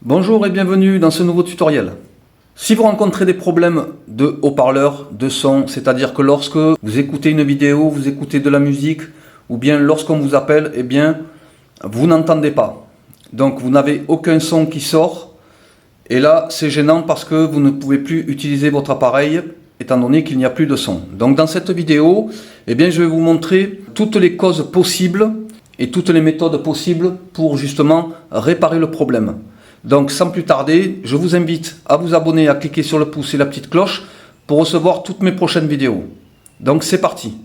Bonjour et bienvenue dans ce nouveau tutoriel. Si vous rencontrez des problèmes de haut-parleur, de son, c'est-à-dire que lorsque vous écoutez une vidéo, vous écoutez de la musique, ou bien lorsqu'on vous appelle, eh bien, vous n'entendez pas. Donc vous n'avez aucun son qui sort, et là c'est gênant parce que vous ne pouvez plus utiliser votre appareil, étant donné qu'il n'y a plus de son. Donc dans cette vidéo, eh bien, je vais vous montrer toutes les causes possibles, et toutes les méthodes possibles pour justement réparer le problème. Donc sans plus tarder, je vous invite à vous abonner, à cliquer sur le pouce et la petite cloche pour recevoir toutes mes prochaines vidéos. Donc c'est parti.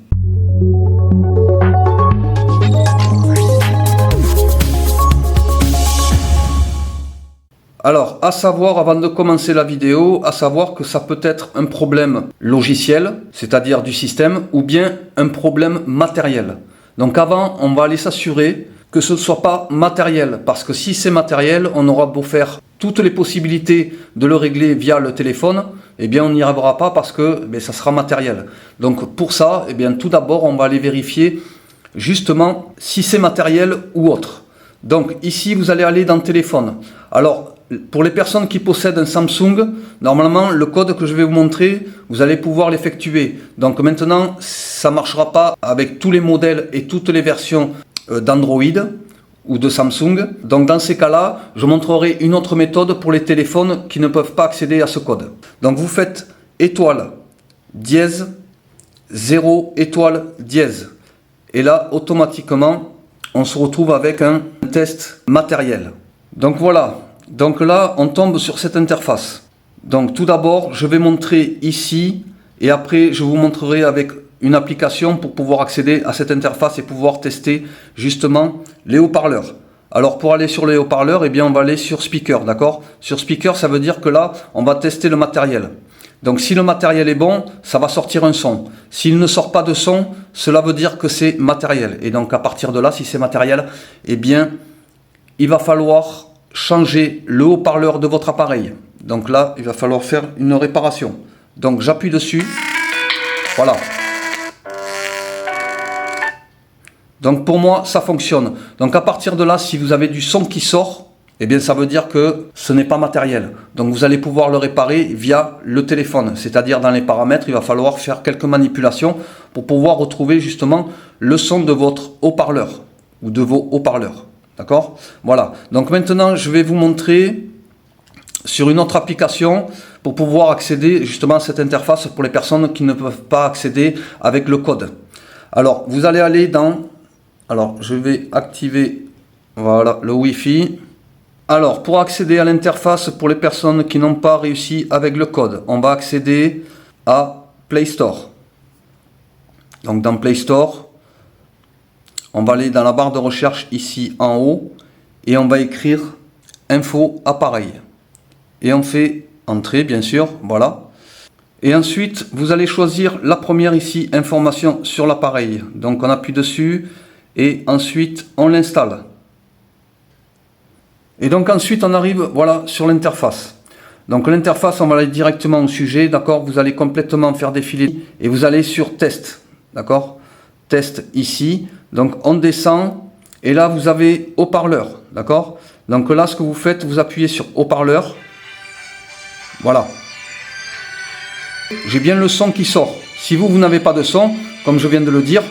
Alors, à savoir, avant de commencer la vidéo, à savoir que ça peut être un problème logiciel, c'est-à-dire du système, ou bien un problème matériel. Donc avant, on va aller s'assurer que ce ne soit pas matériel, parce que si c'est matériel, on aura beau faire toutes les possibilités de le régler via le téléphone, eh bien on n'y arrivera pas parce que ça sera matériel. Donc pour ça, eh bien tout d'abord, on va aller vérifier justement si c'est matériel ou autre. Donc ici, vous allez aller dans téléphone. Alors, pour les personnes qui possèdent un Samsung, normalement, le code que je vais vous montrer, vous allez pouvoir l'effectuer. Donc maintenant, ça ne marchera pas avec tous les modèles et toutes les versions d'Android ou de Samsung. Donc dans ces cas-là, je montrerai une autre méthode pour les téléphones qui ne peuvent pas accéder à ce code. Donc vous faites étoile, dièse, 0, étoile, dièse. Et là, automatiquement, on se retrouve avec un test matériel. Donc voilà. Donc là, on tombe sur cette interface. Donc tout d'abord, je vais montrer ici et après, je vous montrerai avec une application pour pouvoir accéder à cette interface et pouvoir tester justement les haut-parleurs. Alors pour aller sur les haut-parleurs, eh bien on va aller sur speaker, d'accord? Sur speaker, ça veut dire que là, on va tester le matériel. Donc si le matériel est bon, ça va sortir un son. S'il ne sort pas de son, cela veut dire que c'est matériel. Et donc à partir de là, si c'est matériel, eh bien il va falloir changer le haut-parleur de votre appareil. Donc là, il va falloir faire une réparation. Donc j'appuie dessus. Voilà. Donc pour moi, ça fonctionne. Donc à partir de là, si vous avez du son qui sort, eh bien ça veut dire que ce n'est pas matériel. Donc vous allez pouvoir le réparer via le téléphone. C'est-à-dire dans les paramètres, il va falloir faire quelques manipulations pour pouvoir retrouver justement le son de votre haut-parleur ou de vos haut-parleurs. D'accord? Voilà. Donc maintenant, je vais vous montrer sur une autre application pour pouvoir accéder justement à cette interface pour les personnes qui ne peuvent pas accéder avec le code. Alors, vous allez aller dans... Alors, je vais activer voilà, le Wi-Fi. Alors, pour accéder à l'interface pour les personnes qui n'ont pas réussi avec le code, on va accéder à Play Store. Donc, dans Play Store, on va aller dans la barre de recherche ici en haut et on va écrire Info Appareil. Et on fait Entrée, bien sûr, voilà. Et ensuite, vous allez choisir la première ici, Information sur l'appareil. Donc, on appuie dessus. Et ensuite on l'installe. Et donc ensuite on arrive voilà sur l'interface. Donc l'interface, on va aller directement au sujet, d'accord? Vous allez complètement faire défiler et vous allez sur test, d'accord? Test ici. Donc on descend et là vous avez haut-parleur, d'accord? Donc là ce que vous faites, vous appuyez sur haut-parleur. Voilà. J'ai bien le son qui sort. Si vous n'avez pas de son, comme je viens de le dire,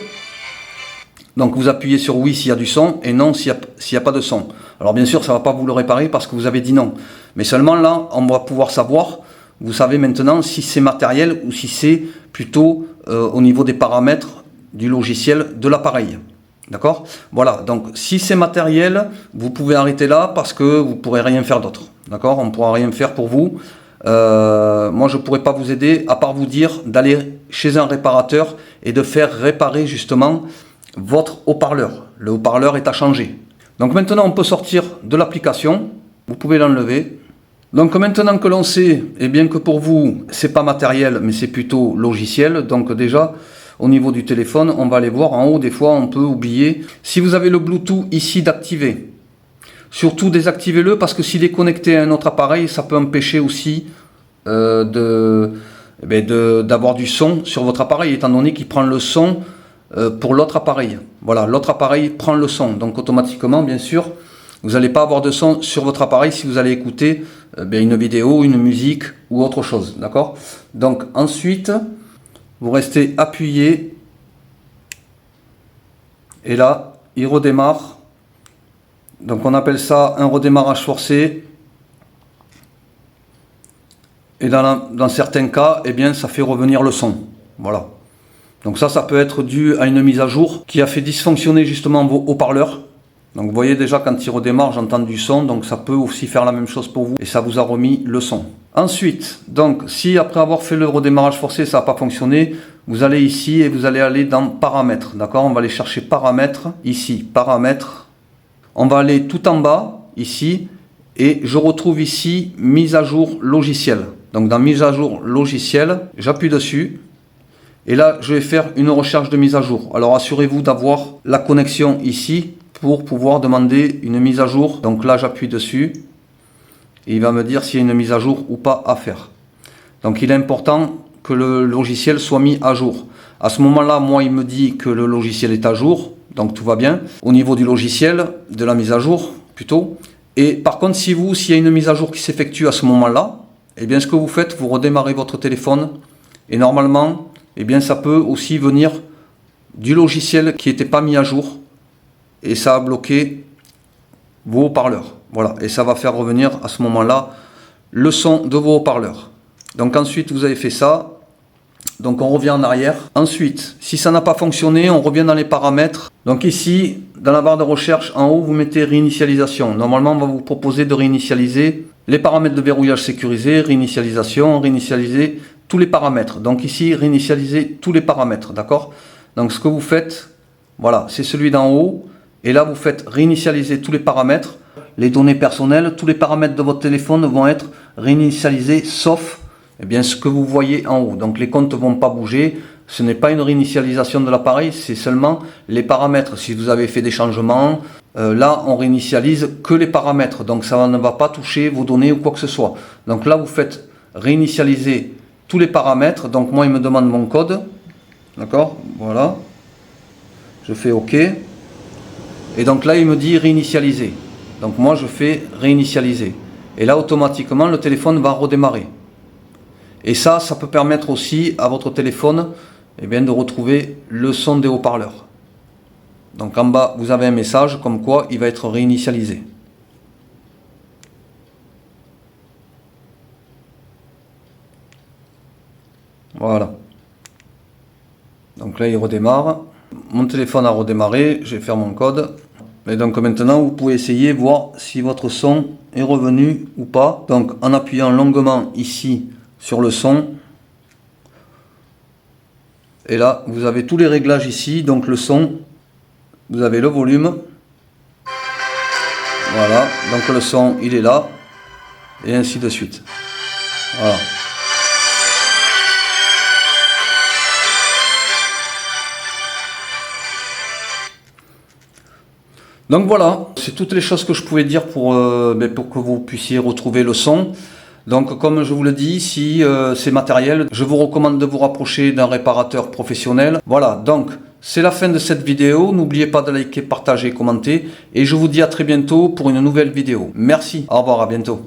donc vous appuyez sur oui s'il y a du son et non s'il n'y a pas de son. Alors bien sûr ça ne va pas vous le réparer parce que vous avez dit non. Mais seulement là on va pouvoir savoir, vous savez maintenant si c'est matériel ou si c'est plutôt au niveau des paramètres du logiciel de l'appareil. D'accord? Voilà, donc si c'est matériel, vous pouvez arrêter là parce que vous ne pourrez rien faire d'autre. D'accord? On ne pourra rien faire pour vous. Moi je ne pourrais pas vous aider à part vous dire d'aller chez un réparateur et de faire réparer justement votre haut-parleur. Le haut-parleur est à changer. Donc maintenant on peut sortir de l'application. Vous pouvez l'enlever. Donc maintenant que l'on sait, eh bien que pour vous c'est pas matériel mais c'est plutôt logiciel. Donc déjà au niveau du téléphone, on va aller voir en haut. Des fois on peut oublier. Si vous avez le Bluetooth ici d'activer. Surtout désactivez-le parce que s'il est connecté à un autre appareil, ça peut empêcher aussi d'avoir du son sur votre appareil, étant donné qu'il prend le son pour l'autre appareil. Voilà, l'autre appareil prend le son. Donc automatiquement, bien sûr, vous n'allez pas avoir de son sur votre appareil si vous allez écouter une vidéo, une musique ou autre chose. D'accord? Donc ensuite, vous restez appuyé. Et là, il redémarre. Donc on appelle ça un redémarrage forcé. Et dans certains cas, eh bien, ça fait revenir le son. Voilà. Donc ça peut être dû à une mise à jour qui a fait dysfonctionner justement vos haut-parleurs. Donc vous voyez déjà quand il redémarre, j'entends du son. Donc ça peut aussi faire la même chose pour vous. Et ça vous a remis le son. Ensuite, donc si après avoir fait le redémarrage forcé, ça n'a pas fonctionné, vous allez ici et vous allez aller dans paramètres. D'accord? On va aller chercher paramètres. Ici, paramètres. On va aller tout en bas, ici. Et je retrouve ici mise à jour logiciel. Donc dans mise à jour logiciel, j'appuie dessus. Et là, je vais faire une recherche de mise à jour. Alors assurez-vous d'avoir la connexion ici pour pouvoir demander une mise à jour. Donc là, j'appuie dessus. Et il va me dire s'il y a une mise à jour ou pas à faire. Donc il est important que le logiciel soit mis à jour. À ce moment-là, moi, il me dit que le logiciel est à jour. Donc tout va bien. Au niveau du logiciel, de la mise à jour plutôt. Et par contre, s'il y a une mise à jour qui s'effectue à ce moment-là, eh bien ce que vous faites, vous redémarrez votre téléphone. Et normalement, eh bien ça peut aussi venir du logiciel qui n'était pas mis à jour. Et ça a bloqué vos haut-parleurs. Voilà. Et ça va faire revenir à ce moment-là le son de vos haut-parleurs. Donc ensuite, vous avez fait ça. Donc on revient en arrière. Ensuite, si ça n'a pas fonctionné, on revient dans les paramètres. Donc ici, dans la barre de recherche, en haut, vous mettez réinitialisation. Normalement, on va vous proposer de réinitialiser les paramètres de verrouillage sécurisé, réinitialiser tous les paramètres. Donc ici, réinitialiser tous les paramètres, d'accord? Donc ce que vous faites, voilà, c'est celui d'en haut. Et là, vous faites réinitialiser tous les paramètres, les données personnelles, tous les paramètres de votre téléphone vont être réinitialisés, sauf eh bien, ce que vous voyez en haut. Donc les comptes ne vont pas bouger. Ce n'est pas une réinitialisation de l'appareil, c'est seulement les paramètres. Si vous avez fait des changements, là on réinitialise que les paramètres. Donc ça ne va pas toucher vos données ou quoi que ce soit. Donc là vous faites réinitialiser tous les paramètres. Donc moi il me demande mon code. D'accord? Voilà. Je fais OK. Et donc là il me dit réinitialiser. Donc moi je fais réinitialiser. Et là automatiquement le téléphone va redémarrer. Et ça peut permettre aussi à votre téléphone de retrouver le son des haut-parleurs. Donc en bas, vous avez un message comme quoi il va être réinitialisé. Voilà. Donc là, il redémarre. Mon téléphone a redémarré. Je vais faire mon code. Et donc maintenant, vous pouvez essayer, voir si votre son est revenu ou pas. Donc en appuyant longuement ici sur le son. Et là, vous avez tous les réglages ici. Donc le son, vous avez le volume. Voilà. Donc le son, il est là. Et ainsi de suite. Voilà. Donc voilà, c'est toutes les choses que je pouvais dire pour que vous puissiez retrouver le son. Donc comme je vous le dis, si c'est matériel, je vous recommande de vous rapprocher d'un réparateur professionnel. Voilà, donc c'est la fin de cette vidéo. N'oubliez pas de liker, partager, commenter. Et je vous dis à très bientôt pour une nouvelle vidéo. Merci, au revoir, à bientôt.